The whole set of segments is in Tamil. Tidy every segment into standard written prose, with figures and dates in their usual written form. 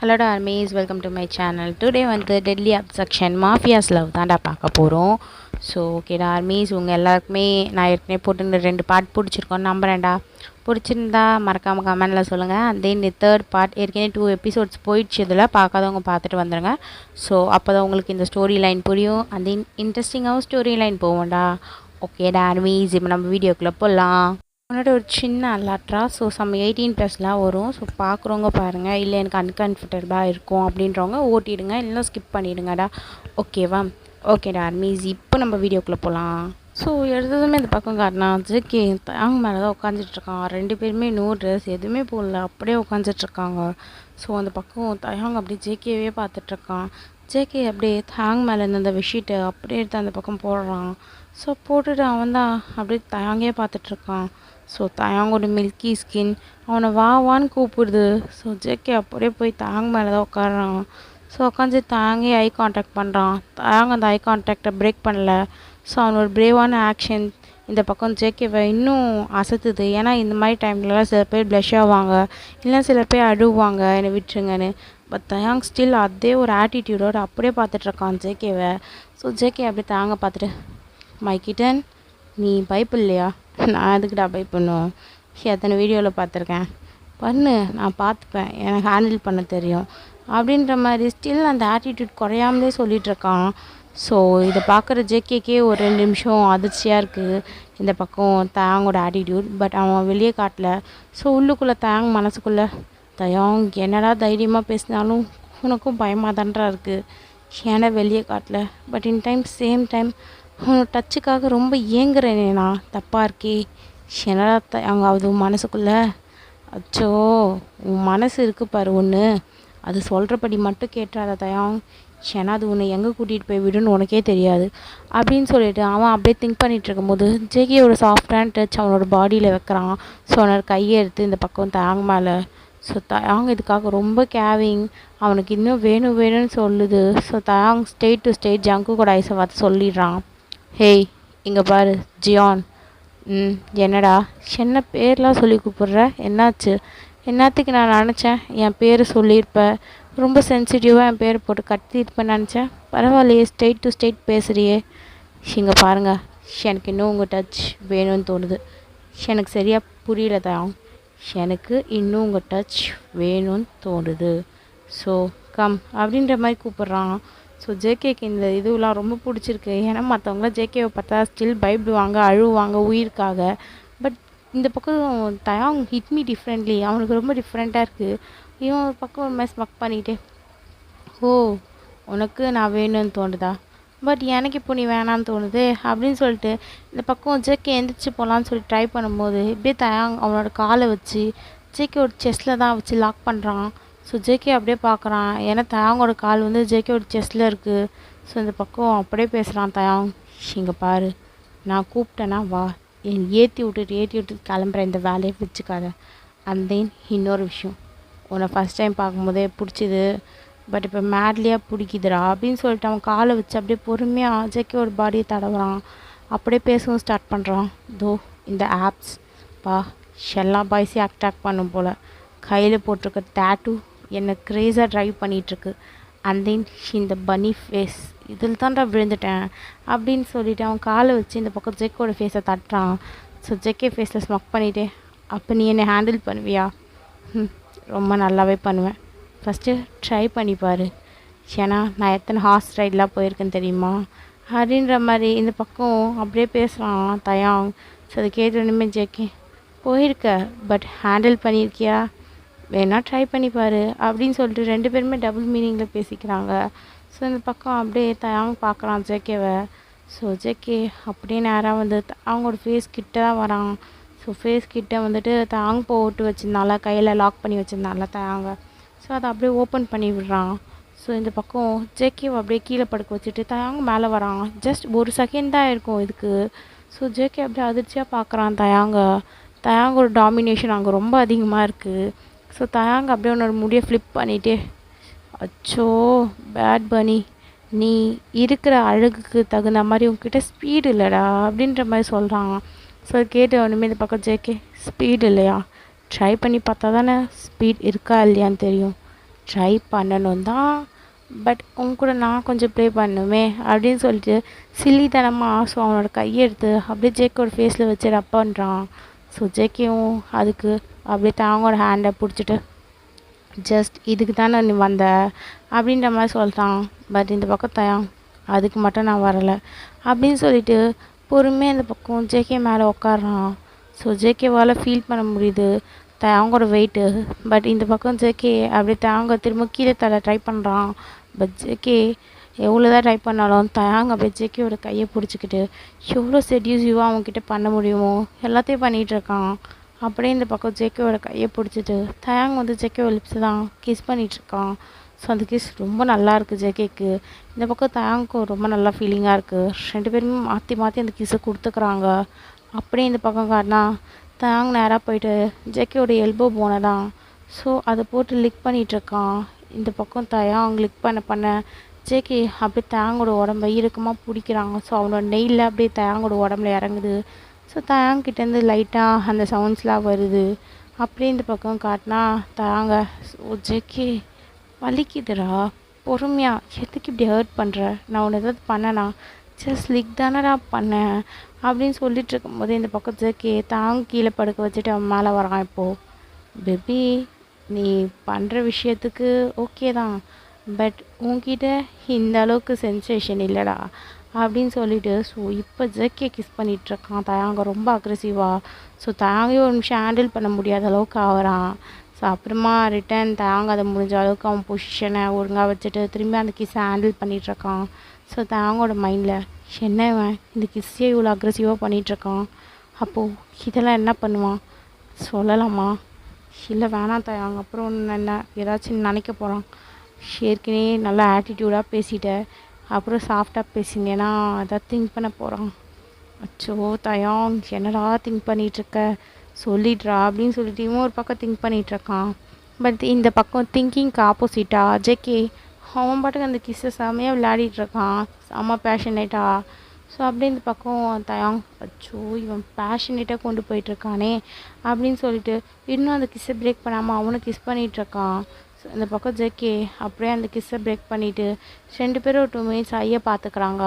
Hello armies, welcome to my channel. Today வந்து டெட்லி அப்செக்ஷன் மாஃபியாஸ் லவ் தான்டா பார்க்க போகிறோம். ஸோ ஓகேடா ஆர்மீஸ், உங்கள் எல்லாருக்குமே நான் ஏற்கனவே போட்டு 2 பார்ட் பிடிச்சிருக்கோன்னு நம்புகிறேன்டா. பிடிச்சிருந்தா மறக்காமல் கமெண்டில் சொல்லுங்கள். அண்ட் தென் தேர்ட் பார்ட் ஏற்கனவே 2 எபிசோட்ஸ் போயிடுச்சு. இதில் பார்க்காதவங்க பார்த்துட்டு வந்துடுங்க. ஸோ அப்போ தான் உங்களுக்கு இந்த ஸ்டோரி லைன் புரியும். அண்ட் தென் இன்ட்ரெஸ்டிங்காகவும் ஸ்டோரி லைன் போவோம்டா. ஓகேடா ஆர்மீஸ், இப்போ நம்ம வீடியோக்குள்ளே போகலாம். முன்னாடி ஒரு சின்ன அலாட்ரா. ஸோ சம் 18+ வரும். ஸோ பார்க்குறவங்க பாருங்கள். இல்லை எனக்கு அன்கம்ஃபர்டபுளாக இருக்கும் அப்படின்றவங்க ஓட்டிடுங்க, இல்லைன்னா ஸ்கிப் பண்ணிவிடுங்கடா. ஓகேவா? ஓகேடா ஆர்மீஸ், இப்போ நம்ம வீடியோக்குள்ளே போகலாம். ஸோ எடுத்ததுமே இந்த பக்கம் காட்டினா ஜேகே அவங்க மேலே தான் உட்காந்துட்ருக்கான். 2 பேருமே நோ ட்ரெஸ் எதுவுமே போடல, அப்படியே உட்காந்துட்ருக்காங்க. ஸோ அந்த பக்கம் தயாங் அப்படியே ஜேகேவே பார்த்துட்ருக்கான். ஜேகே அப்படியே தாங் மேலே இருந்த அந்த விஷயத்தை அப்படியே எடுத்து அந்த பக்கம் போடுறான். ஸோ போட்டுட்டு அவன் தான் அப்படியே தயாங்கே பார்த்துட்ருக்கான். ஸோ தயாங்கோட மில்கி ஸ்கின் அவனை வான்னு கூப்பிடுது. ஸோ ஜேகே அப்படியே போய் தாங் மேலே தான் உட்காடுறான். ஸோ உட்காந்து தாங்கே ஐ கான்டாக்ட் பண்ணுறான். தாங்க அந்த ஐ கான்டாக்டை பிரேக் பண்ணல. ஸோ அவனோட பிரேவான ஆக்ஷன் இந்த பக்கம் ஜேகேவை இன்னும் அசத்துது. ஏன்னா இந்த மாதிரி டைம்லலாம் சில பேர் ப்ளஷ் ஆவாங்க, இல்லை சில பேர் அழுவாங்க என்னை விட்டுருங்கன்னு. பட் தயாங் ஸ்டில் அதே ஒரு ஆட்டிடியூடோடு அப்படியே பார்த்துட்ருக்கான் ஜேகேவை. ஸோ ஜேகே அப்படியே தாங்க பார்த்துட்டு, மை கிட்டன், நீ பயப்படலையா? நான் எதுக்குடா பயப்படணும்? எத்தனை வீடியோவில் பார்த்துருக்கேன், பண்ணு, நான் பார்த்துப்பேன், எனக்கு ஹேண்டில் பண்ண தெரியும் அப்படின்ற மாதிரி ஸ்டில் அந்த ஆட்டிடியூட் குறையாமலே சொல்லிகிட்ருக்கான். ஸோ இதை பார்க்குற ஜேகேக்கே ஒரு 2 நிமிஷம் அதிர்ச்சியாக இருக்குது இந்த பக்கம் தயாங்கோட ஆட்டிடியூட். பட் அவன் வெளியே காட்டல. ஸோ உள்ளுக்குள்ளே தயாங் மனசுக்குள்ளே, தயாங் என்னடா தைரியமாக பேசினாலும் உனக்கும் பயமாக தான்றா இருக்குது, ஏன்னா வெளியே காட்டல. But in time same time உன்னோட டச்சுக்காக ரொம்ப ஏங்குறேனே, நான் தப்பாக இருக்கே, என்னடா தயாங் அது மனசுக்குள்ளே. அச்சோ, உன் மனசு இருக்குது பாரு ஒன்று, அது சொல்கிறபடி மட்டும் கேட்டுறாத தயாங், ஏன்னா அது உன்னை எங்கே கூட்டிகிட்டு போய் விடுன்னு உனக்கே தெரியாது அப்படின்னு சொல்லிட்டு அவன் அப்படியே திங்க் பண்ணிகிட்டு இருக்கும்போது ஜேகேயோட சாஃப்டான டச் அவனோட பாடியில் வைக்கிறான். ஸோ அவனோட கையை எடுத்து இந்த பக்கம் தயாங் மேலே. ஸோ தயாங் இதுக்காக ரொம்ப கேவிங், அவனுக்கு இன்னும் வேணும்னு சொல்லுது. ஸோ தயாங் ஸ்டேட் டு ஸ்டேட் ஜங்கு கூட ஐஸை பார்த்து சொல்லிடுறான், ஹேய் இங்கே பாரு ஜியான். என்னடா என்ன பேர்லாம் சொல்லி கூப்பிட்ற, என்னாச்சு? என்னத்துக்கு நான் நினச்சேன் என் பேர் சொல்லியிருப்பேன், ரொம்ப சென்சிட்டிவாக என் பேரை போட்டு கட்டியிருப்பேன் நினச்சேன். பரவாயில்லையே, ஸ்டேட் டு ஸ்டேட் பேசுகிறியே. இங்கே பாருங்கள், எனக்கு இன்னும் உங்கள் டச் வேணும்னு தோணுது. எனக்கு சரியாக புரியல தான், எனக்கு இன்னும் உங்கள் டச் வேணும்னு தோணுது. ஸோ கம் அப்படின்ற மாதிரி கூப்பிட்றான். ஸோ ஜேகேக்கு இந்த இதுவெலாம் ரொம்ப பிடிச்சிருக்கு. ஏன்னா மற்றவங்களாம் ஜேகேவை பார்த்தா ஸ்டில் பயப்படுவாங்க, அழுவாங்க உயிருக்காக. பட் இந்த பக்கம் தயாங் ஹிட் மீ டிஃப்ரெண்ட்லி, அவனுக்கு ரொம்ப டிஃப்ரெண்ட்டாக இருக்குது. இவன் ஒரு பக்கம் ஒரு மாதிரி ஸ்மக் பண்ணிகிட்டே, ஓ உனக்கு நான் வேணும்னு தோணுதா, பட் எனக்கு இப்போ நீ வேணான்னு தோணுது அப்படின்னு சொல்லிட்டு இந்த பக்கம் ஜேகே எந்திரிச்சு போகலான்னு சொல்லி ட்ரை பண்ணும்போது இப்படியே தயாங் அவனோட காலை வச்சு ஜேகேவோட செஸ்ட்டில் தான் வச்சு லாக் பண்ணுறான். ஸோ ஜேகே அப்படியே பார்க்குறான், ஏன்னா தயாங்கோட கால் வந்து ஜேகேவோட செஸ்ட்டில் இருக்குது. ஸோ இந்த பக்கம் அப்படியே பேசுகிறான் தயாங், இங்கே பாரு, நான் கூப்பிட்டேன்னா வா, ஏற்றி விட்டுட்டு கிளம்புறேன், இந்த வேலையை வச்சுக்காத. அண்ட் தென் இன்னொரு விஷயம், உன்னை ஃபஸ்ட் டைம் பார்க்கும்போதே பிடிச்சிது, பட் இப்போ மேட்லியாக பிடிக்குதுடா அப்படின்னு சொல்லிட்டு அவன் காலை வச்சு அப்படியே பொறுமையாக ஜேகேவோட பாடியை தடவுறான். அப்படியே பேசவும் ஸ்டார்ட் பண்ணுறான். தோ இந்த ஆப்ஸ் பா எல்லா பாய்ஸையும் அட்ராக்ட் பண்ணும் போல், கையில் போட்டிருக்க டேட்டூ என்னை க்ரேஸாக ட்ரைவ் பண்ணிகிட்ருக்கு. அண்ட் தென் இந்த பனி ஃபேஸ் இதில் தான்டா விழுந்துட்டேன் அப்படின்னு சொல்லிவிட்டு அவன் காலை வச்சு இந்த பக்கம் ஜேக்கோட ஃபேஸை தட்டுறான். ஸோ ஜேகே ஃபேஸில் ஸ்மக் பண்ணிவிட்டு, அப்போ நீ என்னை ஹேண்டில் பண்ணுவியா? ரொம்ப நல்லாவே பண்ணுவேன், ஃபஸ்ட்டு ட்ரை பண்ணிப்பார், ஏன்னா நான் எத்தனை ஹார்ஸ் ரைடெலாம் போயிருக்கேன்னு தெரியுமா அப்படின்ற மாதிரி இந்த பக்கம் அப்படியே பேசுகிறான் தயாங். ஸோ அதை கேட்டோன்னுமே ஜேகே, போயிருக்க பட் ஹேண்டில் பண்ணியிருக்கியா, வேணா ட்ரை பண்ணிப்பார் அப்படின்னு சொல்லிட்டு 2 பேருமே டபுள் மீனிங்கில் பேசிக்கிறாங்க. ஸோ இந்த பக்கம் அப்படியே தயாங் பார்க்குறான் ஜேகேவை. ஸோ ஜேகே அப்படியே நேராக வந்து அவங்களோட ஃபேஸ் கிட்ட தான் வரான். ஸோ ஃபேஸ் கிட்டே வந்துட்டு தாங் போட்டு வச்சுருந்தால, கையில் லாக் பண்ணி வச்சுருந்தால தயாங்க. ஸோ அதை அப்படியே ஓப்பன் பண்ணி விடுறான். ஸோ இந்த பக்கம் ஜேகேவை அப்படியே கீழே படுக்க வச்சுட்டு தயாங் மேலே வரான். ஜஸ்ட் ஒரு செகண்ட் தான் இருக்கும் இதுக்கு. ஸோ ஜேகே அப்படியே அதிர்ச்சியாக பார்க்குறான் தயாங்கோட டாமினேஷன் அங்கே ரொம்ப அதிகமாக இருக்குது. ஸோ தயாங் அப்படியே உன்னோட முடியை ஃப்ளிப் பண்ணிவிட்டு, அச்சோ பேட் பனி, நீ இருக்கிற அழகுக்கு தகுந்த மாதிரி உங்ககிட்ட ஸ்பீடு இல்லைடா அப்படின்ற மாதிரி சொல்கிறான். ஸோ கேட்டு ஒன்றுமே இந்த பக்கம் ஜேகே, ஸ்பீடு இல்லையா, ட்ரை பண்ணி பார்த்தா தானே ஸ்பீட் இருக்கா இல்லையான்னு தெரியும், ட்ரை பண்ணணும் தான், பட் உங்க கூட நான் கொஞ்சம் ப்ளே பண்ணுமே அப்படின்னு சொல்லிட்டு சில்லித்தனமாக ஸோ அவனோட கையை எடுத்து அப்படியே ஜேக்கோட ஃபேஸில் வச்சு ரப் பண்ணுறான். ஸோ ஜேக்கியும் அதுக்கு அப்படியே தாங்கோட ஹேண்டை பிடிச்சிட்டு ஜஸ்ட் இதுக்கு தானே நீ வந்த அப்படின்ற மாதிரி சொல்கிறான். பட் இந்த பக்கம் தயாங் அதுக்கு மட்டும் நான் வரலை அப்படின்னு சொல்லிட்டு பொறுமையாக இந்த பக்கம் ஜேகே மேலே உட்காடுறான். ஸோ ஜேகேவால் ஃபீல் பண்ண முடியுது தயாங்கோட வெயிட்டு. பட் இந்த பக்கம் ஜேகே அப்படியே தயாங்க திரும்ப கீழே தலை ட்ரை பண்ணுறான். பட் ஜேகே எவ்வளோ தான் ட்ரை பண்ணாலும் தயாங்க அப்படியே ஜேகேவோட கையை பிடிச்சிக்கிட்டு எவ்வளோ செட்யூசிவாக அவங்கக்கிட்ட பண்ண முடியுமோ எல்லாத்தையும் பண்ணிகிட்ருக்கான். அப்படியே இந்த பக்கம் ஜேகேவோட கையை பிடிச்சிட்டு தயாங் வந்து ஜேகேவோட லிப்ஸ் தான் கிஸ் பண்ணிகிட்ருக்கான். ஸோ அந்த கிஸ் ரொம்ப நல்லா இருக்குது ஜேகேக்கு. இந்த பக்கம் தயாங்க்கும் ரொம்ப நல்லா ஃபீலிங்காக இருக்குது. ரெண்டு பேருமே மாற்றி மாற்றி அந்த கிஸ்ஸை கொடுத்துக்குறாங்க. அப்படியே இந்த பக்கம் காட்டினா தயாங் நேராக போயிட்டு ஜேகேவோட எல்போ போனை தான் ஸோ அதை போட்டு லிக் பண்ணிகிட்ருக்கான். இந்த பக்கம் தயாங் லிக் பண்ண ஜேகே அப்படியே தயாங்கோட உடம்ப இறுக்கமாக பிடிக்கிறாங்க. ஸோ அவனோட நெய்யில் அப்படியே தயாங்கோட உடம்புல இறங்குது. ஸோ தயாங்கிட்டேருந்து லைட்டாக அந்த சவுண்ட்ஸ்லாம் வருது. அப்படியே இந்த பக்கம் காட்டினா தயாங்க ஸோ ஜேகே வலிக்குதுடா, பொறுமையா எதுக்கு இப்படி ஹர்ட் பண்ணுற, நான் உன்னை ஏதாவது பண்ணனா, ஜஸ்ட் லிக் தானடா பண்ணேன் அப்படின்னு சொல்லிட்டு இருக்கும்போது இந்த பக்கம் ஜேகே தாங்க கீழே படுக்க வச்சுட்டு அவன் மேலே வரான். இப்போது பேபி நீ பண்ணுற விஷயத்துக்கு ஓகே தான், பட் உன்கிட்ட இந்த அளவுக்கு சென்சேஷன் இல்லைடா அப்படின்னு சொல்லிட்டு ஸோ இப்போ ஜேகே கிஸ் பண்ணிகிட்ருக்கான். தயாங்க ரொம்ப அக்ரெசிவாக. ஸோ தயாங்கையும் ஒரு நிமிஷம் ஹேண்டில் பண்ண முடியாத அளவுக்கு ஆகிறான். ஸோ அப்புறமா ரிட்டன் தயாங்க அதை முடிஞ்ச அளவுக்கு அவன் பொசிஷனை ஒழுங்காக வச்சுட்டு திரும்பி அந்த கிஸ்ஸை ஹேண்டில் பண்ணிகிட்ருக்கான். ஸோ தயாங்கோட மைண்டில் என்ன இவன் இந்த கிஸ்ஸே இவ்வளோ அக்ரெசிவாக பண்ணிகிட்ருக்கான், அப்போது இதெல்லாம் என்ன பண்ணுவான் சொல்லலாமா, இல்லை வேணாம் தயாங்க அப்புறம் என்ன ஏதாச்சும் நினைக்க போகிறான், ஏற்கனவே நல்லா ஆட்டிடியூடாக பேசிட்டேன் அப்புறம் சாஃப்டாக பேசினேன்னா அதான் திங்க் பண்ண போகிறான். அச்சோ தயாங் என்னடா திங்க் பண்ணிகிட்ருக்க சொல்லிடுறா அப்படின்னு சொல்லிட்டு இவன் ஒரு பக்கம் திங்க் பண்ணிகிட்ருக்கான். பட் இந்த பக்கம் திங்கிங்க்கு ஆப்போசிட்டாக ஜேகே அவன் பாட்டுக்கு அந்த கிஸ்ஸை செம்மையாக விளையாடிட்டுருக்கான், செம்ம பேஷனேட்டாக. ஸோ அப்படியே இந்த பக்கம் தயாங் அச்சோ இவன் பேஷனேட்டாக கொண்டு போயிட்டுருக்கானே அப்படின்னு சொல்லிட்டு இன்னும் அந்த கிஸ்ஸை பிரேக் பண்ணாமல் அவனும் கிஸ் பண்ணிகிட்ருக்கான். ஸோ இந்த பக்கம் ஜேகே அப்படியே அந்த கிஸ்ஸை பிரேக் பண்ணிவிட்டு ரெண்டு பேரும் ஒரு 2 மினிட்ஸ் ஐயை பார்த்துக்குறாங்க.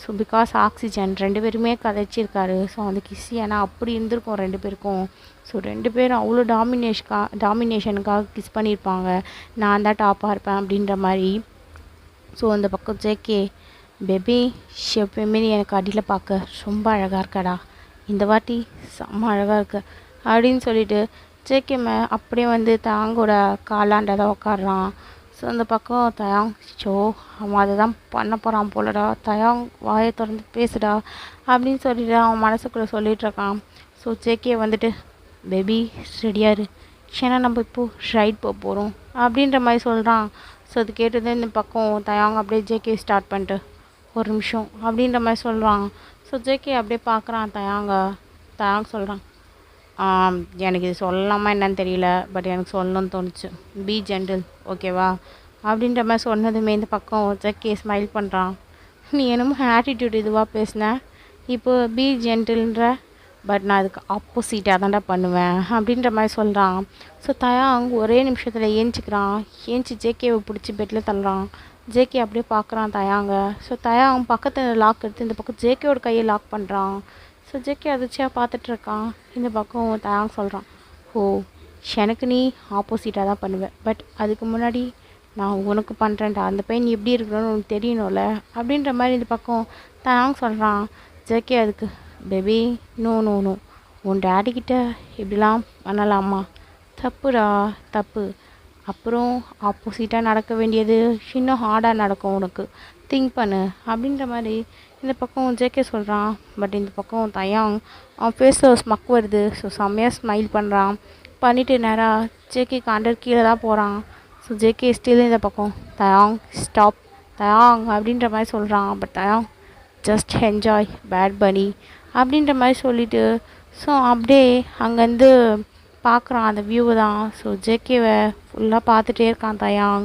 ஸோ பிகாஸ் ஆக்சிஜன் ரெண்டு பேருமே கதைச்சிருக்காரு. ஸோ அந்த கிஸ் ஏன்னா அப்படி இருந்திருக்கும் ரெண்டு பேருக்கும். ஸோ ரெண்டு பேரும் அவ்வளோ டாமினேஷனுக்காக கிஸ் பண்ணியிருப்பாங்க, நான் தான் டாப்பாக இருப்பேன் அப்படின்ற மாதிரி. ஸோ அந்த பக்கம் ஜேகே பேபி எப்பயுமே நீ எனக்கு அடியில் பார்க்க ரொம்ப அழகாக இருக்கடா, இந்த வாட்டி செம்ம அழகாக இருக்கு அப்படின்னு சொல்லிட்டு ஜேகே அப்படியே வந்து தயாங்கோட காலாண்ட தான் உட்காடுறான். ஸோ அந்த பக்கம் தயாங் ஷோ அவன் அதை தான் பண்ண போகிறான் போலடா, தயாங் வாயை திறந்து பேசுடா அப்படின்னு சொல்லிட்டு அவன் மனசுக்குள்ளே சொல்லிகிட்ருக்கான். ஸோ ஜேகே வந்துட்டு பேபி ரெடியாரு, ஏன்னா நம்ம இப்போது ரைட் போக போகிறோம் அப்படின்ற மாதிரி சொல்கிறான். ஸோ அது கேட்டது இந்த பக்கம் தயாங் அப்படியே ஜேகே ஸ்டார்ட் பண்ணிட்டு ஒரு நிமிஷம் அப்படின்ற மாதிரி சொல்கிறான். ஸோ ஜேகே அப்படியே பார்க்குறான் தயாங் சொல்கிறான் எனக்கு இது சொல்லலாமா என்னன்னு தெரியல, பட் எனக்கு சொல்லணும்னு தோணுச்சு, பி ஜென்டில் ஓகேவா அப்படின்ற மாதிரி சொன்னதுமே இந்த பக்கம் ஜேகே ஸ்மைல் பண்ணுறான். நீ என்னமோ ஆட்டிடியூட் இதுவாக பேசின, இப்போ பி ஜென்டில்ன்ற, பட் நான் அதுக்கு ஆப்போசிட்டாக தான்டா பண்ணுவேன் அப்படின்ற மாதிரி சொல்கிறான். ஸோ தயாங் ஒரே நிமிஷத்தில் ஏஞ்சிக்கிறான். ஏஞ்சி ஜேகேவை பிடிச்சி பெட்டில் தள்ளுறான். ஜேகே அப்படியே பார்க்குறான் தயாங்க. ஸோ தயாங் பக்கத்தில் லாக் எடுத்து இந்த பக்கம் ஜேகேவோட கையை லாக் பண்ணுறான். ஸோ ஜேகே அதிர்ச்சியாக பார்த்துட்ருக்கான். இந்த பக்கம் தயாங் சொல்கிறான், ஓ எனக்கு நீ ஆப்போசிட்டாக தான் பண்ணுவேன், பட் அதுக்கு முன்னாடி நான் உனக்கு பண்ணுறேன்டா, அந்த பையன் எப்படி இருக்கணும்னு உனக்கு தெரியணும்ல அப்படின்ற மாதிரி இந்த பக்கம் தயாங் சொல்கிறான். ஜேகே அதுக்கு பேபி நோ நோ நோ உன் டேடிக்கிட்ட இப்படிலாம் பண்ணலாமா, தப்புடா தப்பு, அப்புறம் ஆப்போசிட்டாக நடக்க வேண்டியது இன்னும் ஹார்டாக நடக்கும், உனக்கு திங்க் பண்ணு அப்படின்ற மாதிரி இந்த பக்கம் ஜேகே சொல்கிறான். பட் இந்த பக்கம் தயாங் அவன் ஃபேஸில் ஸ்மக் வருது. ஸோ செம்மையாக ஸ்மைல் பண்ணுறான். பண்ணிவிட்டு நேராக ஜேகேக்கு அண்டர் கீழே தான் போகிறான். ஸோ ஜேகே ஸ்டில் இந்த பக்கம் தயாங் ஸ்டாப் தயாங் அப்படின்ற மாதிரி சொல்கிறான். பட் தயாங் ஜஸ்ட் என்ஜாய் பேட் பனி அப்படின்ற மாதிரி சொல்லிவிட்டு ஸோ அப்படியே அங்கேருந்து பார்க்குறான் அந்த வியூவை தான். ஸோ ஜேகேவை ஃபுல்லாக பார்த்துட்டே இருக்கான் தயாங்.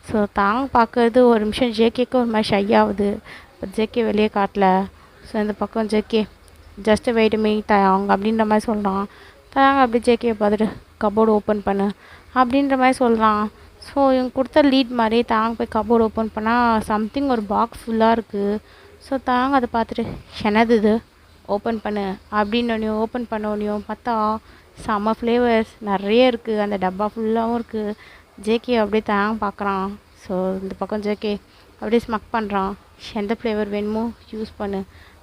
ஸோ தயாங் பார்க்குறது ஒரு நிமிஷம் ஜேகேக்கு ஒரு மாதிரி ஷை ஆகுது. பட் ஜேகே வெளியே காட்டல. ஸோ இந்த பக்கம் ஜேகே ஜஸ்ட் வெயிட் மீ தயாங் அப்படின்ற மாதிரி சொல்கிறான். தயாங் அப்படி ஜேகேவை பார்த்துட்டு கபோர்டு ஓப்பன் பண்ணு அப்படின்ற மாதிரி சொல்கிறான். ஸோ இவங்க கொடுத்த லீட் மாதிரி தாங்க போய் கபோர்டு ஓப்பன் பண்ணால் சம்திங் ஒரு பாக்ஸ் ஃபுல்லாக இருக்குது. ஸோ தாங்க அதை பார்த்துட்டு என்னது இது ஓப்பன் பண்ணு அப்படின்னோடனையும் ஓப்பன் பண்ணோடனையும் பார்த்தா செம்ம ஃப்ளேவர்ஸ் நிறைய இருக்குது. அந்த டப்பா ஃபுல்லாகவும் இருக்குது. ஜேகே அப்படியே தாங்க பார்க்குறான். ஸோ இந்த பக்கம் ஜேகே அப்படியே ஸ்மக் பண்ணுறான். எந்த ஃப்ளேவர் வேணுமோ யூஸ் பண்ணு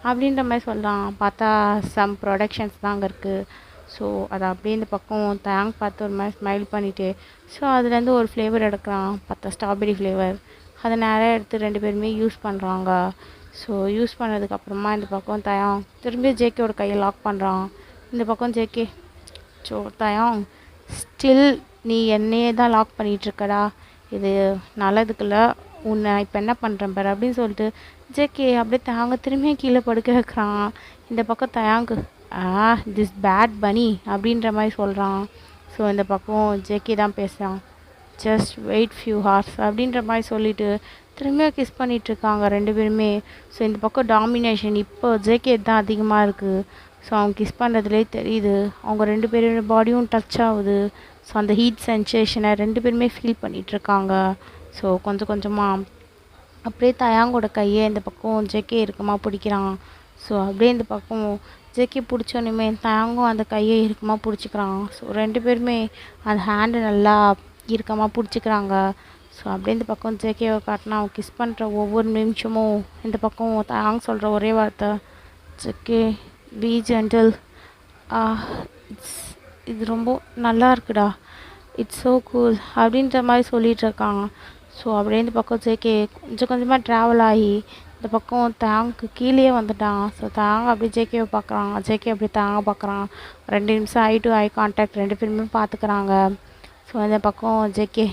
அப்படின்ற மாதிரி சொல்கிறான். பார்த்தா சம் ப்ரொடக்ஷன்ஸ் தான் அங்கே இருக்குது. ஸோ அதை அப்படியே இந்த பக்கம் தேங்க் பார்த்து ஒரு மாதிரி ஸ்மைல் பண்ணிவிட்டு ஸோ அதுலேருந்து ஒரு ஃப்ளேவர் எடுக்கிறான். பார்த்தா ஸ்ட்ராபெரி ஃப்ளேவர். அதை நேராக எடுத்து 2 பேருமே யூஸ் பண்ணுறாங்க. ஸோ யூஸ் பண்ணதுக்கப்புறமா இந்த பக்கம் தயாங் திரும்பி ஜேகேவோட கையை லாக் பண்ணுறான். இந்த பக்கம் ஜேகே ஸோ தயாங் ஸ்டில் நீ என்னையே தான் லாக் பண்ணிகிட்ருக்கடா, இது நல்லதுக்குள்ள உன்னை இப்போ என்ன பண்ணுறேன் பாரு அப்படின்னு சொல்லிட்டு ஜேகே அப்படியே தயாங்க திரும்பியும் கீழே படுக்க வைக்கிறான். இந்த பக்கம் தயாங்கு திஸ் பேட் பனி அப்படின்ற மாதிரி சொல்கிறான். ஸோ இந்த பக்கம் ஜேகே தான் பேசுகிறான். ஜஸ்ட் வெயிட் ஃபியூ ஹார்ஸ் அப்படின்ற மாதிரி சொல்லிவிட்டு திரும்பியும் கிஸ் பண்ணிகிட்ருக்காங்க 2 பேருமே. ஸோ இந்த பக்கம் டாமினேஷன் இப்போ ஜேகே தான் அதிகமாக இருக்குது. ஸோ அவங்க கிஸ் பண்ணுறதுலே தெரியுது. அவங்க 2 பேரோட பாடியும் டச் ஆகுது. ஸோ அந்த ஹீட் சென்சேஷனை 2 பேருமே ஃபீல் பண்ணிகிட்ருக்காங்க. ஸோ கொஞ்சம் கொஞ்சமாக அப்படியே தயாங்கோட கையை இந்த பக்கம் ஜேகே இறுக்கமாக பிடிக்கிறான். ஸோ அப்படியே இந்த பக்கம் ஜேகே பிடிச்சோன்னுமே தயாங்கும் அந்த கையை இறுக்கமாக பிடிச்சிக்கிறான். ஸோ 2 பேருமே அந்த ஹேண்டை நல்லா இறுக்கமாக பிடிச்சிக்கிறாங்க. ஸோ அப்படியே இந்த பக்கம் ஜேகேவை காட்டினா அவன் கிஸ் பண்ணுற ஒவ்வொரு நிமிஷமும் இந்த பக்கம் தயாங் சொல்கிற ஒரே வார்த்தை ஜேகே பி ஜென்டில். இது ரொம்ப நல்லா இருக்குடா, இட்ஸ் ஸோ கூல் அப்படின்ற மாதிரி சொல்லிகிட்டு இருக்காங்க. ஸோ அப்படியே இந்த பக்கம் ஜேகே கொஞ்சம் கொஞ்சமாக ட்ராவல் ஆகி இந்த பக்கம் தாங்க்கு கீழே வந்துட்டான். ஸோ தாங்க அப்படியே ஜேகேவை பார்க்குறான். ஜேகே அப்படியே தாங்க பார்க்குறான். 2 நிமிஷம் ஐ டு ஐ கான்டாக்ட் 2 பேருமே பார்த்துக்கிறாங்க. ஸோ இந்த பக்கம் ஜேகே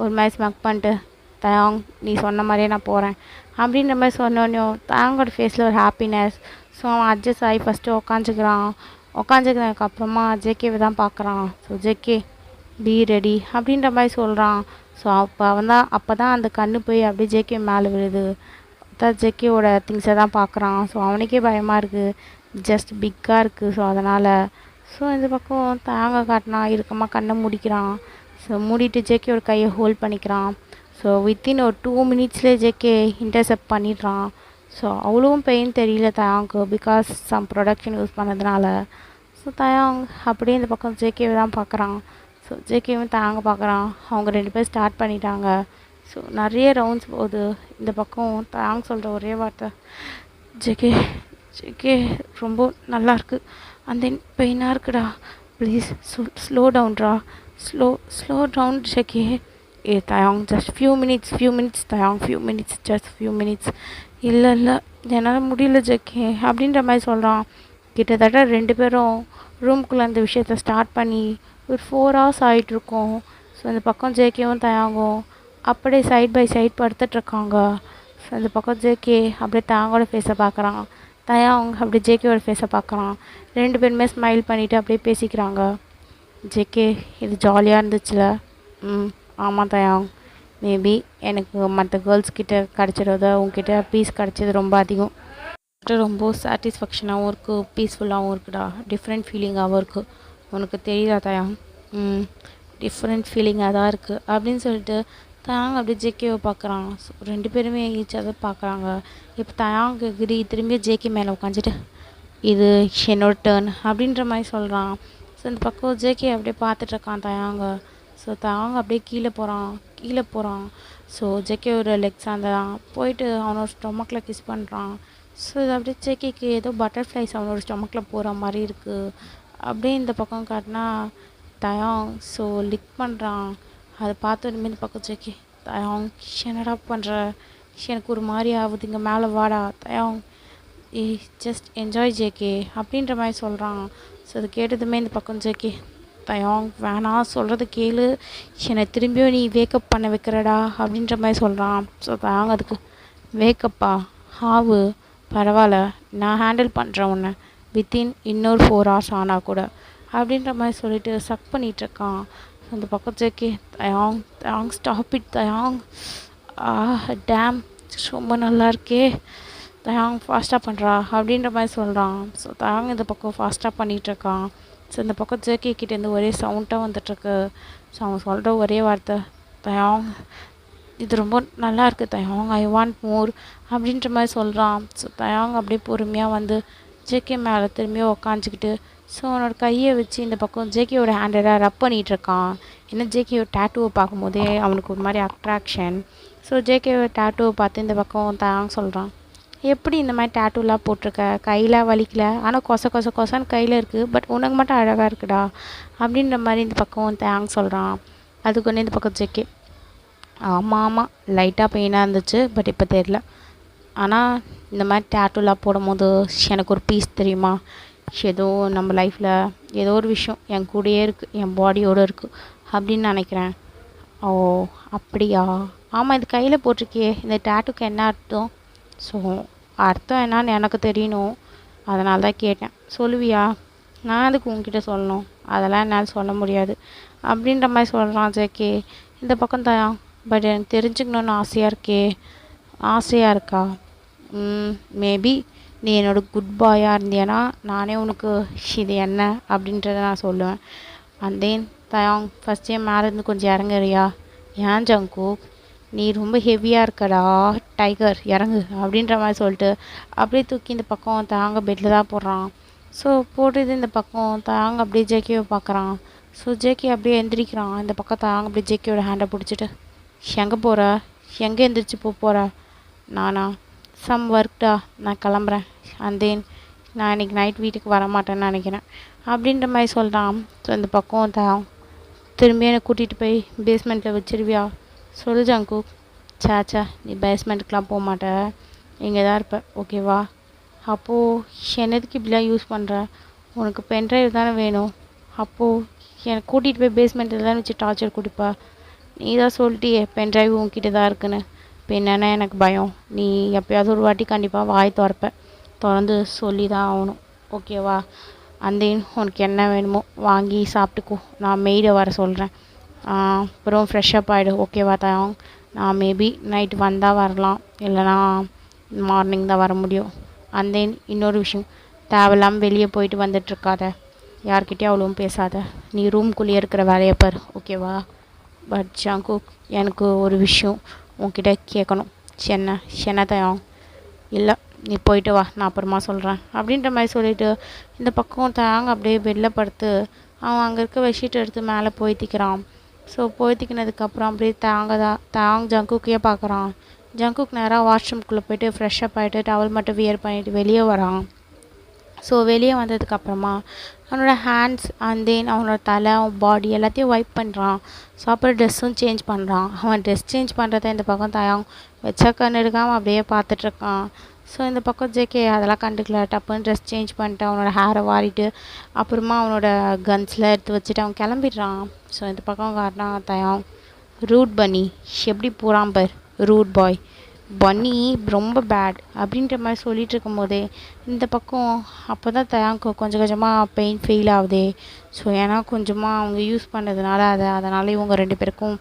ஒரு மாதிரி ஸ்மக் பண்ணிட்டு தயாங் நீ சொன்ன மாதிரியே நான் போகிறேன் அப்படின்ற மாதிரி சொன்னோன்னையும் தயாங்கோட ஃபேஸில் ஒரு ஹாப்பினஸ். ஸோ அவன் அட்ஜஸ்ட் ஆகி ஃபஸ்ட்டு உக்காந்துக்கிறான். உக்காந்துக்கிறதுக்கப்புறமா ஜேகேவை தான் பார்க்குறான். ஸோ ஜேகே பி ரெடி அப்படின்ற மாதிரி சொல்கிறான். ஸோ அப்போ தான் அந்த கண்ணு போய் அப்படியே ஜேகே மேலே விழுது. தான் ஜேகேவோட திங்ஸை தான் பார்க்குறான். ஸோ அவனுக்கே பயமாக இருக்குது. ஜஸ்ட் பிக்காக இருக்குது. ஸோ அதனால் ஸோ இந்த பக்கம் தாங்க காட்டினா இறுக்கமாக கண்ணை மூடிக்கிறான். ஸோ மூடிட்டு ஜேகேவோட கையை ஹோல்ட் பண்ணிக்கிறான். ஸோ வித்தின் ஒரு 2 மினிட்ஸ்லேயே ஜேகே இன்டர்செப்ட் பண்ணிடுறான். ஸோ அவ்வளோவும் பெயின் தெரியல தயாங்க்கு, பிகாஸ் சம் ப்ரொடக்ஷன் யூஸ் பண்ணதுனால. ஸோ தயாங் அப்படியே இந்த பக்கம் ஜேகேவை தான் பார்க்குறான். ஸோ ஜேகேவும் தயாங்க பார்க்குறான். அவங்க 2 பேர் ஸ்டார்ட் பண்ணிட்டாங்க. ஸோ நிறைய ரவுண்ட்ஸ் போகுது. இந்த பக்கம் தயாங் சொல்கிற ஒரே வார்த்தை ஜேகே ஜேகே ரொம்ப நல்லாயிருக்கு, அந்த பெயினாக இருக்குடா, ப்ளீஸ் ஸ்லோ டவுன்ரா, slow down JK. Taehyung just few minutes Taehyung, just few minutes. இல்லை என்னால் முடியல ஜேகே அப்படின்ற மாதிரி சொல்கிறான். கிட்டத்தட்ட 2 பேரும் ரூம்குள்ளே அந்த விஷயத்த ஸ்டார்ட் பண்ணி ஒரு 4 hours ஆகிட்ருக்கோம். ஸோ இந்த பக்கம் ஜேகேவும் தயாங்கும் அப்படியே சைட் பை சைட் படுத்துட்ருக்காங்க. ஸோ இந்த பக்கம் ஜேகே அப்படியே தயாங்கோட ஃபேஸை பார்க்குறான். தயாங் அப்படியே ஜேகேவோட ஃபேஸை பார்க்குறான். 2 பேருமே ஸ்மைல் பண்ணிவிட்டு அப்படியே பேசிக்கிறாங்க. ஜேகே இது ஜாலியாக இருந்துச்சுல? ஆமாம் தயாங், மேபி எனக்கு மற்ற கேர்ள்ஸ் கிட்ட கிடச்சிறத உங்ககிட்ட பீஸ் கிடச்சது ரொம்ப அதிகம். ரொம்ப சாட்டிஸ்ஃபேக்ஷனாகவும் இருக்குது, பீஸ்ஃபுல்லாகவும் இருக்குடா, டிஃப்ரெண்ட் ஃபீலிங்காகவும் இருக்குது. உனக்கு தெரியுதா தயாங்? டிஃப்ரெண்ட் ஃபீலிங்காக தான் இருக்குது அப்படின்னு சொல்லிட்டு தயாங் அப்படியே ஜேகேவை பார்க்குறான். ஸோ 2 பேருமே ஈச் அதை பார்க்குறாங்க. இப்போ தயாங் திரும்பி ஜேகே மேலே உட்காந்துட்டு இது என்னோட டேர்ன் அப்படின்ற மாதிரி சொல்கிறான். ஸோ இந்த பக்கம் ஜேகே அப்படியே பார்த்துட்ருக்கான் தயாங்க. ஸோ தயாங் அப்படியே கீழே போகிறான். ஸோ ஜேகேவோட லெக்ஸ் அந்த போயிட்டு அவனோட ஸ்டொமக்கில் கிஸ் பண்ணுறான். ஸோ இது அப்படியே ஜேகேக்கு ஏதோ பட்டர்ஃப்ளைஸ் அவனோட ஸ்டொமக்கில் போகிற மாதிரி இருக்குது. அப்படியே இந்த பக்கம் காட்டினா தயாங் ஸோ லிக் பண்ணுறான். அதை பார்த்தோன்னே இந்த பக்கம் ஜேகே தயாங் என்னடா பண்ணுற, எனக்கு ஒரு மாதிரி ஆகுது, இங்கே மேலே வாடா தயாங், ஜஸ்ட் என்ஜாய் ஜேகே அப்படின்ற மாதிரி சொல்கிறான். ஸோ அது கேட்டதுமே இந்த பக்கம் ஜேகே தயாங் வேணாம் சொல்கிறது கேளு, என்னை திரும்பியும் நீ வேக்கப் பண்ண வைக்கிறடா அப்படின்ற மாதிரி சொல்கிறான். ஸோ தயாங் அதுக்கு வேக்கப்பா ஹாவு பரவாயில்ல, நான் ஹேண்டில் பண்ணுறேன் உன்னை வித்தின் இன்னொரு 4 hours ஆனால் கூட அப்படின்ற மாதிரி சொல்லிட்டு சக் பண்ணிகிட்ருக்கான். அந்த பக்கம் ஜேகே தயாங் ஸ்டாப் இட் தயாங், டேம் ரொம்ப நல்லா இருக்கே தயாங், ஃபாஸ்ட்டாக பண்ணுறா அப்படின்ற மாதிரி சொல்கிறான். ஸோ தயாங் இந்த பக்கம் ஃபாஸ்ட்டாக பண்ணிகிட்ருக்கான். ஸோ இந்த பக்கம் ஜேகே கிட்டேருந்து ஒரே சவுண்டாக வந்துட்டுருக்கு. ஸோ அவன் சொல்கிற ஒரே வார்த்தை தயாங் இது ரொம்ப நல்லா இருக்குது தயாங், ஐ வாண்ட் மோர் அப்படின்ற மாதிரி சொல்கிறான். ஸோ தயாங் அப்படியே பொறுமையாக வந்து ஜேகே மேலே திரும்பியும் உக்காந்துக்கிட்டு ஸோ அவனோட கையை வச்சு இந்த பக்கம் ஜேகேயோட ஹேண்டடாக ரப் பண்ணிகிட்ருக்கான். ஏன்னா ஜேகேயோட டேட்டூவை பார்க்கும்போதே அவனுக்கு ஒரு மாதிரி அட்ராக்ஷன். ஸோ ஜேகேயோட டேட்டூவை பார்த்து இந்த பக்கம் தயாங் சொல்கிறான், எப்படி இந்த மாதிரி டேட்டூலாம் போட்டிருக்க, கையில் வலிக்கல, ஆனால் கொசன்னு கையில் இருக்குது, பட் உனக்கு மட்டும் அழகாக இருக்குடா அப்படின்ற மாதிரி இந்த பக்கம் தயாங் சொல்கிறான். அதுக்கு ஒன்று இந்த பக்கம் ஜேகே, ஆமாம் லைட்டாக பெயினாக இருந்துச்சு, பட் இப்போ தெரில, ஆனால் இந்த மாதிரி டேட்டூலாம் போடும்போது எனக்கு ஒரு பீஸ் தெரியுமா, ஏதோ நம்ம லைஃப்பில் ஏதோ ஒரு விஷயம் என் கூடயே இருக்குது, என் பாடியோடு இருக்குது அப்படின்னு நினைக்கிறேன். ஓ அப்படியா, ஆமாம் இது கையில் போட்டிருக்கியே, இந்த டேட்டூக்கு என்ன அர்த்தம்? ஸோ அர்த்தம் என்னான்னு எனக்கு தெரியணும், அதனால தான் கேட்டேன், சொல்லுவியா? நான் அதுக்கு உங்ககிட்ட சொல்லணும், அதெல்லாம் என்னால் சொல்ல முடியாது அப்படின்ற மாதிரி சொல்கிறான் ஜேகே. இந்த பக்கம் தயா, பட் எனக்கு தெரிஞ்சுக்கணுன்னு ஆசையாக இருக்கா? மேபி நீ என்னோட குட் பாயாக இருந்தியன்னா நானே உனக்கு இது என்ன அப்படின்றத நான் சொல்லுவேன். அண்ட் தென் தயாங், ஃபஸ்ட்டே மேலே இருந்து கொஞ்சம் இறங்குறியா? ஏன் ஜங்குக், நீ ரொம்ப ஹெவியாக இருக்கடா டைகர், இறங்கு அப்படின்ற மாதிரி சொல்லிட்டு அப்படியே தூக்கி இந்த பக்கம் தயாங்க பெட்டில் தான் போடுறான். ஸோ போடுறது இந்த பக்கம் தயாங்க அப்படியே ஜேகேவை பார்க்குறான். ஸோ ஜேகே அப்படியே எந்திரிக்கிறான். இந்த பக்கம் தயாங்க அப்படியே ஜேகேயோட ஹேண்டை பிடிச்சிட்டு, எங்கே போகிற, எங்கே எந்திரிச்சு போகிற? நானா, சம் ஒர்க்டா, நான் கிளம்புறேன், அண்ட் தென் நான் இன்றைக்கி நைட் வீட்டுக்கு வரமாட்டேன்னு நினைக்கிறேன் அப்படின்ற மாதிரி சொல்கிறான். ஸோ இந்த பக்கம் திரும்பி என்னை கூட்டிகிட்டு போய் பேஸ்மெண்ட்டில் வச்சிருவியா? சொல்லு ஜங்குக். சாச்சா, நீ பேஸ்மெண்ட்டுக்கெலாம் போக மாட்ட, இங்கே தான் இருப்ப, ஓகேவா? அப்போது என்னதுக்கு இப்படிலாம் யூஸ் பண்ணுற? உனக்கு பென்ட்ரைவ் தானே வேணும், அப்போது எனக்கு கூட்டிகிட்டு போய் பேஸ்மெண்ட்டில் தான் வச்சு டார்ச்சர் கொடுப்பா? நீ தான் சொல்லிட்டியே பென்ட்ரைவ் உங்ககிட்ட தான் இருக்குன்னு, இப்போ என்னென்னா எனக்கு பயம், நீ எப்போயாவது ஒரு வாட்டி கண்டிப்பாக வாய் திறந்து சொல்லி தான் ஆகணும், ஓகேவா? அந்த உனக்கு என்ன வேணுமோ வாங்கி சாப்பிட்டுக்கோ, நான் மெய்டை வர சொல்கிறேன், அப்புறம் ஃப்ரெஷ்ஷப் ஆகிடு, ஓகேவா தயாங்? நான் மேபி நைட்டு வந்தால் வரலாம், இல்லைனா மார்னிங் தான் வர முடியும். அண்ட் தென் இன்னொரு விஷயம், தேவையில்லாமல் வெளியே போயிட்டு வந்துட்டுருக்காத, யார்கிட்டயும் அவ்வளோவும் பேசாத, நீ ரூம்குள்ளேயே இருக்கிற வேலையை பார், ஓகேவா? பட் ஜங்குக், எனக்கு ஒரு விஷயம் உன்கிட்ட கேட்கணும். என்ன தயாங்? இல்லை நீ போயிட்டு வா, நான் அப்புறமா சொல்கிறேன் அப்படின்ற மாதிரி சொல்லிவிட்டு இந்த பக்கம் தயாங் அப்படியே பெட்டில் படுத்து அவன் அங்கே இருக்க பெட்ஷீட் எடுத்து மேலே போய்த்திக்கிறான். ஸோ போய்த்திக்கினதுக்கப்புறம் அப்படியே தயாங் ஜங்குக்கே பார்க்குறான். ஜங்குக் நேராக வாஷ்ரூம்குள்ளே போய்ட்டு ஃப்ரெஷ்ஷப் ஆகிட்டு டவல் மட்டும் வியர் பண்ணிவிட்டு வெளியே வரான். ஸோ வெளியே வந்ததுக்கப்புறமா அவனோட ஹேண்ட்ஸ் அண்ட் தென் அவனோட தலை, அவன் பாடி எல்லாத்தையும் வைப் பண்ணுறான். ஸோ அப்புறம் ட்ரெஸ்ஸும் சேஞ்ச் பண்ணுறான். அவன் ட்ரெஸ் சேஞ்ச் பண்ணுறத இந்த பக்கம் தயாங் வச்சா கண்ணு எடுக்காமல் அப்படியே பார்த்துட்ருக்கான். ஸோ இந்த பக்கம் ஜேகே அதெல்லாம் கண்டுக்கல, டப்புன்னு ட்ரெஸ் சேஞ்ச் பண்ணிட்டு அவனோட ஹேரை வாரிட்டு அப்புறமா அவனோட கன்ஸ்லாம் எடுத்து வச்சுட்டு அவன் கிளம்பிடுறான். ஸோ இந்த பக்கம் காட்டினா தயாங், ரூட் பன்னி எப்படி போகிறான் பார், ரூட் பாய் பன்னி ரொம்ப பேட் அப்படின்ற மாதிரி சொல்லிகிட்டு இருக்கும்போதே இந்த பக்கம் அப்போ தான் தயாங்க்கு கொஞ்சம் கொஞ்சமாக பெயின் ஃபீல் ஆகுதே. ஸோ ஏன்னா கொஞ்சமாக அவங்க யூஸ் பண்ணதுனால அதனால் இவங்க 2 பேருக்கும்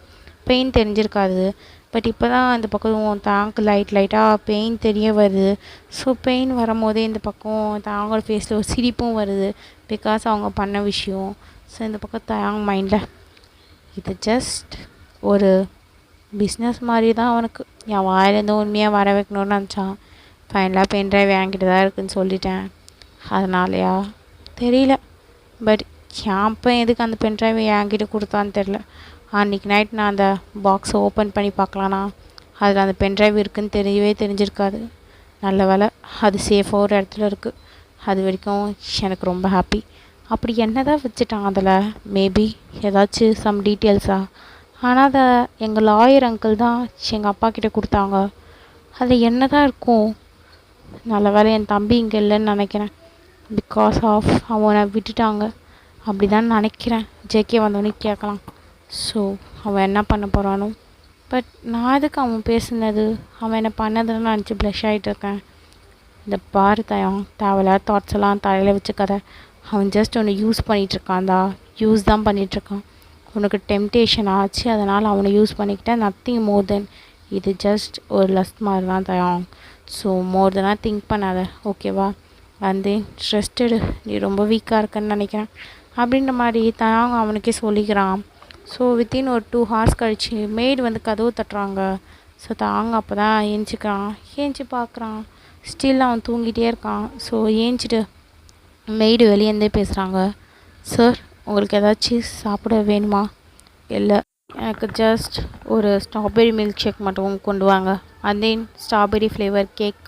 பெயின் தெரிஞ்சிருக்காது. பட் இப்போ தான் இந்த பக்கம் தயாங்க்கு லைட்டாக பெயின் தெரிய வருது. ஸோ பெயின் வரும்போதே இந்த பக்கம் தயாங்கோட ஃபேஸில் ஒரு சிரிப்பும் வருது, பிகாஸ் அவங்க பண்ண விஷயம். ஸோ இந்த பக்கம் தயாங் மைண்டில் இது ஜஸ்ட் ஒரு பிஸ்னஸ் மாதிரி தான் அவனுக்கு, என் வாயிலேருந்து உண்மையாக வர வைக்கணும்னு நினச்சான். ஃபைனலாக பென்ட்ரைவ் என்கிட்ட தான் இருக்குதுன்னு சொல்லிட்டேன், அதனாலயா தெரியல. பட் என் அப்போ எதுக்கு அந்த பென்ட்ரைவை என்கிட்ட கொடுத்தான்னு தெரில. அன்றைக்கி நைட் நான் அந்த பாக்ஸை ஓப்பன் பண்ணி பார்க்கலான்னா அதில் அந்த பென்ட்ரைவ் இருக்குதுன்னு தெரிஞ்சிருக்காது. நல்ல வேலை அது சேஃபாக ஒரு இடத்துல இருக்குது. அது வரைக்கும் எனக்கு ரொம்ப ஹாப்பி. அப்படி என்ன தான் வச்சுட்டான் அதில், மேபி ஏதாச்சும் சம் டீட்டெயில்ஸா? ஆனால் அதை எங்கள் லாயர் அங்கிள் தான் எங்கள் அப்பா கிட்டே கொடுத்தாங்க. அதில் என்ன தான் இருக்கும்? நல்ல வேலை என் தம்பி இங்கே இல்லைன்னு நினைக்கிறேன், பிகாஸ் ஆஃப் அவனை விட்டுட்டாங்க அப்படி தான் நினைக்கிறேன். ஜேகே வந்தவொடனே கேட்கலாம். ஸோ அவன் என்ன பண்ண போகிறானோ. பட் நான் எதுக்கு அவன் பேசுனது, அவன் என்ன பண்ணதுன்னு நினச்சி ப்ளஷ் ஆகிட்டுருக்கேன். இந்த பாரு தயம், தேவையில்லாத தாட்ஸ் எல்லாம் தலையில் வச்சுக்காத. அவன் ஜஸ்ட் ஒன்று யூஸ் பண்ணிகிட்ருக்கான்டா, யூஸ் தான் பண்ணிகிட்ருக்கான். உனக்கு டெம்டேஷன் ஆச்சு, அதனால் அவனை யூஸ் பண்ணிக்கிட்டேன், நத்திங் மோர் தென். இது ஜஸ்ட் ஒரு லஸ்ட் மாதிரி தான் தயம். ஸோ மோர் தெனாக திங்க் பண்ணாத, ஓகேவா? வந்து ஸ்ட்ரெஸ்டடு, நீ ரொம்ப வீக்காக இருக்கன்னு நினைக்கிறேன் அப்படின்ற மாதிரி தயாங் அவனுக்கே சொல்லிக்கிறான். ஸோ வித்தின் ஒரு 2 ஹார்ஸ் கழிச்சு மெய்டு வந்து கதவு தட்டுறாங்க. ஸோ தாங்க அப்போ தான் ஏஞ்சிக்கிறான். ஏஞ்சி பார்க்குறான், ஸ்டில் அவன் தூங்கிட்டே இருக்கான். ஸோ ஏஞ்சிட்டு மெய்டு வெளியேருந்தே பேசுகிறாங்க. சார், உங்களுக்கு ஏதாச்சும் சாப்பிட வேணுமா? இல்லை, எனக்கு ஜஸ்ட் ஒரு ஸ்ட்ராபெரி மில்க் ஷேக் மட்டும் கொண்டு வாங்க. And then strawberry flavour cake,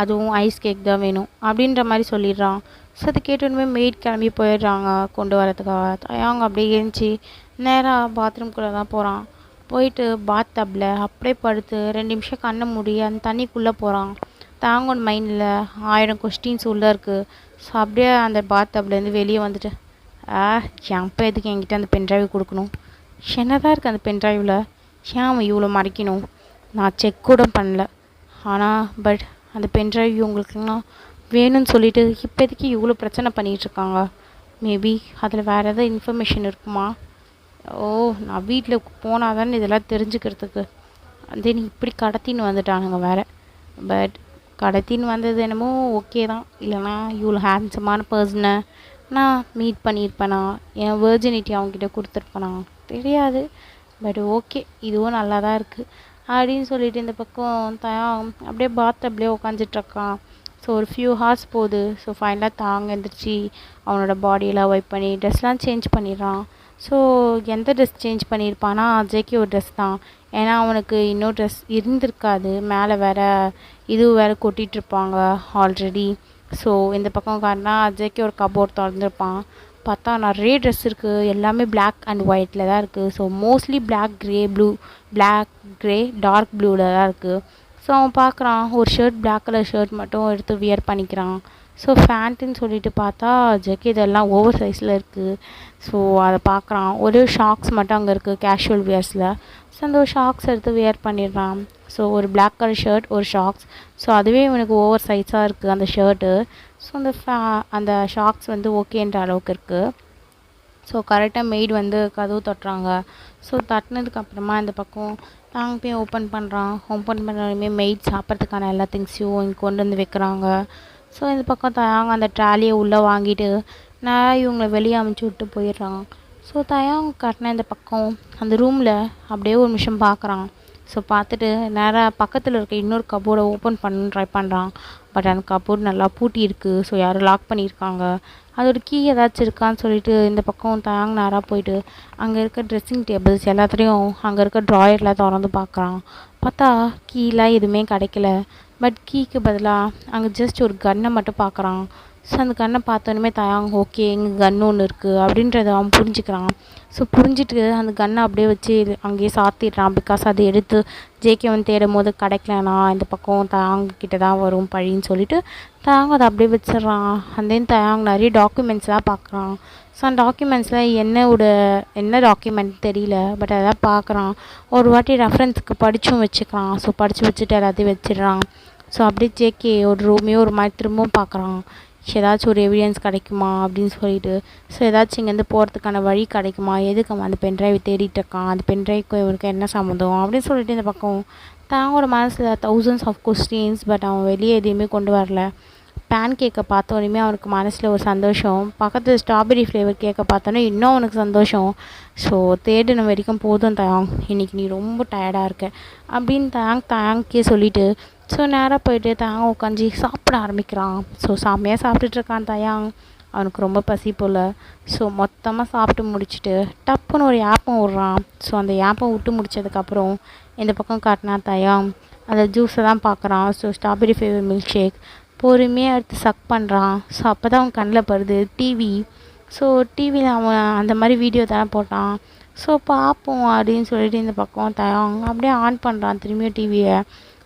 அதுவும் ஐஸ் கேக் தான் வேணும் அப்படின்ற மாதிரி சொல்லிடுறான். ஸோ அதை கேட்டோன்னே மெய்ட் கிளம்பி போயிடுறாங்க கொண்டு வரதுக்காக. அவங்க அப்படியே எழுந்துச்சி நேராக பாத்ரூம்குள்ளே தான் போகிறான். போயிட்டு பாத் டப்பில் அப்படியே படுத்து 2 நிமிஷம் கண்ணை மூடி அந்த தண்ணிக்குள்ளே போகிறான். தாங்கோட மைண்டில் 1000 கொஸ்டின்ஸ் உள்ளே இருக்குது. ஸோ அப்படியே அந்த பாத் டப்லேருந்து வெளியே வந்துட்டு, எப்போ எதுக்கு என்கிட்ட அந்த பென்ட்ரைவ் கொடுக்கணும்? என்னதான் இருக்குது அந்த பென்ட்ரைவில்? ஏன் அவன் இவ்வளோ மறைக்கணும்? நான் செக் கூட பண்ணல. ஆனால் பட் அந்த பென்ட்ரைவ் இவங்களுக்குலாம் வேணும்னு சொல்லிட்டு இப்போதைக்கு இவ்வளோ பிரச்சனை பண்ணிகிட்ருக்காங்க. மேபி அதில் வேறு எதாவது இன்ஃபர்மேஷன் இருக்குமா? ஓ, நான் வீட்டில் போனால் தானே இதெல்லாம் தெரிஞ்சுக்கிறதுக்கு. தென் இப்படி கடத்தின்னு வந்துட்டானுங்க வேறு. பட் கடத்தின்னு வந்தது என்னமோ ஓகே தான். இல்லைனா இவ்வளோ ஹேண்ட்ஸமான பர்சனை நான் மீட் பண்ணியிருப்பேனா, என் வெர்ஜினிட்டி அவங்ககிட்ட கொடுத்துருப்பேனா தெரியாது. பட் ஓகே, இதுவும் நல்லா தான் இருக்குது அப்படின்னு சொல்லிட்டு இந்த பக்கம் அப்படியே பாத்டப்லேயே உட்காந்துட்ருக்கான். ஸோ ஒரு ஃபியூ ஹார்ஸ் போகுது. ஸோ ஃபைனலாக தாங்க எழுந்திரிச்சி அவனோட பாடியெல்லாம் வைப் பண்ணி ட்ரெஸ்லாம் சேஞ்ச் பண்ணிடுறான். ஸோ எந்த ட்ரெஸ் சேஞ்ச் பண்ணியிருப்பானா, ஜேகே ஒரு ட்ரெஸ் தான். ஏன்னா அவனுக்கு இன்னொரு ட்ரெஸ் இருந்திருக்காது. மேலே வேறு இது வேறு கொட்டிகிட்ருப்பாங்க ஆல்ரெடி. ஸோ இந்த பக்கம் காட்டினா ஜேகே ஒரு கபோர்ட் திறந்துருப்பான். பார்த்தா நிறைய ட்ரெஸ் இருக்குது. எல்லாமே பிளாக் அண்ட் ஒயிட்டில் தான் இருக்குது. So mostly black, grey, blue, black, grey, dark ப்ளூவில் தான் இருக்குது. ஸோ அவன் பார்க்குறான், ஒரு ஷர்ட், பிளாக் கலர் ஷர்ட் மட்டும் எடுத்து வியர் பண்ணிக்கிறான். ஸோ ஃபேண்ட்டுன்னு சொல்லிட்டு பார்த்தா ஜேகே இதெல்லாம் ஓவர் சைஸில் இருக்குது. ஸோ அதை பார்க்குறான். ஒரு ஷாக்ஸ் மட்டும் அங்கே இருக்குது கேஷுவல் வியர்ஸில். ஸோ அந்த ஒரு ஷாக்ஸ் எடுத்து வியர் பண்ணிடுறான். ஸோ ஒரு பிளாக் கலர் ஷர்ட், ஒரு ஷாக்ஸ். ஸோ அதுவே இவனுக்கு ஓவர் சைஸாக இருக்குது அந்த ஷர்ட்டு. ஸோ அந்த ஷாக்ஸ் வந்து ஓகேன்ற அளவுக்கு இருக்குது. ஸோ கரெக்டாக மெய்டு வந்து கதவு தட்டுறாங்க. ஸோ தட்டினதுக்கப்புறமா இந்த பக்கம் தாங்க போய் ஓப்பன் பண்ணுறான். ஓப்பன் பண்ணாலுமே மெய்ட் சாப்பிட்றதுக்கான எல்லா திங்ஸையும் இங்கே கொண்டு வந்து வைக்கிறாங்க. ஸோ இந்த பக்கம் தாங்க அந்த ட்ராலியை உள்ளே வாங்கிட்டு நான் இவங்களை வெளியே அமுச்சு விட்டு போயிடுறான். ஸோ தயாங்க கட்டின இந்த பக்கம் அந்த ரூமில் அப்படியே ஒரு நிமிஷம் பார்க்குறான். ஸோ பார்த்துட்டு நேராக பக்கத்தில் இருக்க இன்னொரு கபோர்டை ஓப்பன் பண்ண ட்ரை பண்ணுறான். பட் அந்த கபோர்டு நல்லா பூட்டி இருக்குது. ஸோ யாரும் லாக் பண்ணியிருக்காங்க. அதோட கீ ஏதாச்சும் இருக்கான்னு சொல்லிட்டு இந்த பக்கம் தாங்க நேராக போயிட்டு அங்கே இருக்க ட்ரெஸ்ஸிங் டேபிள்ஸ் எல்லாத்துலேயும் அங்கே இருக்க ட்ராயரில் திறந்து பார்க்குறான். பார்த்தா கீலாம் எதுவுமே கிடைக்கல. பட் கீக்கு பதிலாக அங்கே ஜஸ்ட் ஒரு கன்னை மட்டும் பார்க்குறான். ஸோ அந்த கன்னை பார்த்தோன்னே தாயாங்க ஓகே, இங்கே கன்று ஒன்று இருக்குது அப்படின்றத அவன் புரிஞ்சுக்கிறான். ஸோ புரிஞ்சுட்டு அந்த கன்னை அப்படியே வச்சு அங்கேயே சாத்திடுறான். பிகாஸ் அதை எடுத்து ஜேகே வந்து தேடும் போது கிடைக்கலனா இந்த பக்கம் தாங்க கிட்ட தான் வரும் பழின்னு சொல்லிட்டு தாங்க அதை அப்படியே வச்சிட்றான். அந்த தாங்க நிறைய டாக்குமெண்ட்ஸ்லாம் பார்க்குறான். ஸோ அந்த டாக்குமெண்ட்ஸில் என்ன டாக்குமெண்ட் தெரியல. பட் அதெல்லாம் பார்க்குறான். ஒரு வாட்டி ரெஃபரன்ஸுக்கு படித்தும் வச்சுக்கிறான். ஸோ படித்து வச்சுட்டு எல்லாத்தையும் வச்சிடுறான். ஸோ அப்படியே ஜேகே ஒரு ரூமையும் ஒரு மாதிரி திரும்பவும் பார்க்குறான். ஏதாச்சும் ஒரு எவிடன்ஸ் கிடைக்குமா அப்படின்னு சொல்லிட்டு. ஸோ ஏதாச்சும் இங்கேருந்து போகிறதுக்கான வழி கிடைக்குமா, எதுக்கு அவன் அந்த பென்ட்ரைவ் தேடிட்டு இருக்கான், அந்த பென்ட்ரைவ்க்கு இவருக்கு என்ன சம்மந்தம் அப்படின்னு சொல்லிட்டு இந்த பக்கம் தாங்களோட மனசில் தௌசண்ட்ஸ் ஆஃப் கொஸ்டின்ஸ். பட் அவன் வெளியே எதையுமே கொண்டு வரல. பேன் கேக்கை பார்த்தோன்னே அவனுக்கு மனசில் ஒரு சந்தோஷம். பக்கத்தில் ஸ்ட்ராபெரி ஃப்ளேவர் கேக்கை பார்த்தோன்னே இன்னும் அவனுக்கு சந்தோஷம். ஸோ தேடின வரைக்கும் போதும் தாங், இன்றைக்கி நீ ரொம்ப டயர்டாக இருக்க அப்படின்னு தாங்கே சொல்லிவிட்டு ஸோ நேராக போயிட்டு தாங்க உட்காந்து சாப்பிட ஆரம்பிக்கிறான். ஸோ செம்மையாக சாப்பிட்டுட்ருக்கான் தயாங். அவனுக்கு ரொம்ப பசி போல். ஸோ மொத்தமாக சாப்பிட்டு முடிச்சுட்டு டப்புன்னு ஒரு ஏப்பம் விட்றான். ஸோ அந்த ஏப்பம் விட்டு முடித்ததுக்கப்புறம் இந்த பக்கம் காட்டினா தயாங் அந்த ஜூஸை தான் பார்க்குறான். So strawberry flavour milkshake பொறுமையாக எடுத்து சக் பண்ணுறான். ஸோ அப்போ தான் அவன் கண்ணில் படுது டிவி. ஸோ டிவியில் அவன் அந்த மாதிரி வீடியோ தானே போட்டான். ஸோ பார்ப்போம் அப்படின்னு சொல்லிட்டு இந்த பக்கம் தயாங் அப்படியே ஆன் பண்ணுறான் திரும்பியும் டிவியை.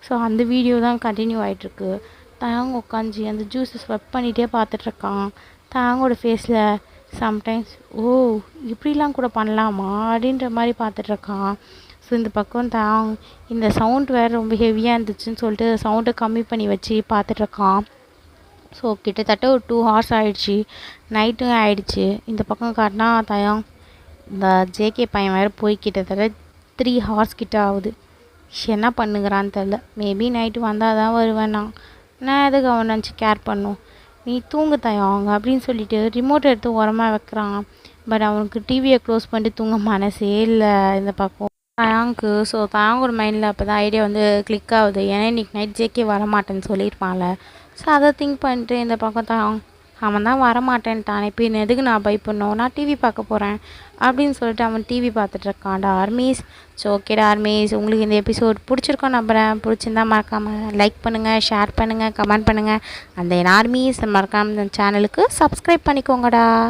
ஸோ அந்த வீடியோ தான் கண்டினியூ ஆகிட்டுருக்கு. தாங்க உட்காந்து அந்த ஜூஸை ஸ்வெப் பண்ணிகிட்டே பார்த்துட்ருக்கான். தாங்கோட ஃபேஸில் சம்டைம்ஸ் ஓ இப்படிலாம் கூட பண்ணலாமா அப்படின்ற மாதிரி பார்த்துட்ருக்கான். ஸோ இந்த பக்கம் இந்த சவுண்ட் வேறு ரொம்ப ஹெவியாக இருந்துச்சுன்னு சொல்லிட்டு சவுண்டை கம்மி பண்ணி வச்சு பார்த்துட்ருக்கான். ஸோ கிட்டத்தட்ட ஒரு 2 ஹார்ஸ் ஆகிடுச்சி. நைட்டும் ஆகிடுச்சு. இந்த பக்கம் காட்டினா இந்த ஜேகே பையன் வேறு போய் கிட்டத்தட்ட 3 ஹார்ஸ் கிட்ட ஆகுது. என்ன பண்ணுங்கிறான்னு தெரில. மேபி நைட்டு வந்தால் தான் வருவேன். நான் எதுக்கு அவன் நினச்சி கேர் பண்ணும். நீ தூங்கு தயாங்க அப்படின்னு சொல்லிட்டு ரிமோட் எடுத்து உரமாக வைக்கிறான். பட் அவனுக்கு டிவியை க்ளோஸ் பண்ணிட்டு தூங்க மனசே இல்லை இந்த பக்கம் தயாங்க்கு. ஸோ தயாங்கோட மைண்டில் அப்போ தான் ஐடியா வந்து கிளிக் ஆகுது. ஏன்னா இன்றைக்கி நைட் ஜேகே வரமாட்டேன்னு சொல்லியிருப்பான்ல. ஸோ அதை திங்க் பண்ணிட்டு இந்த பக்கம் தயாங் அவன் தான் வரமாட்டேன்ட்டான், இப்போ எதுக்கு நான் பயப்படணும், நான் டிவி பார்க்க போகிறேன் அப்படின்னு சொல்லிட்டு அவன் டிவி பார்த்துட்ருக்கான்டா ஆர்மீஸ். ஸோ ஓகேடா ஆர்மீஸ், உங்களுக்கு இந்த எபிசோட் பிடிச்சிருக்கோம் நம்புகிறேன். பிடிச்சிருந்தா மறக்காமல் லைக் பண்ணுங்கள், ஷேர் பண்ணுங்கள், கமெண்ட் பண்ணுங்கள். அந்த ஆர்மீஸ் மறக்காமல் இந்த சேனலுக்கு சப்ஸ்கிரைப் பண்ணிக்கோங்கடா.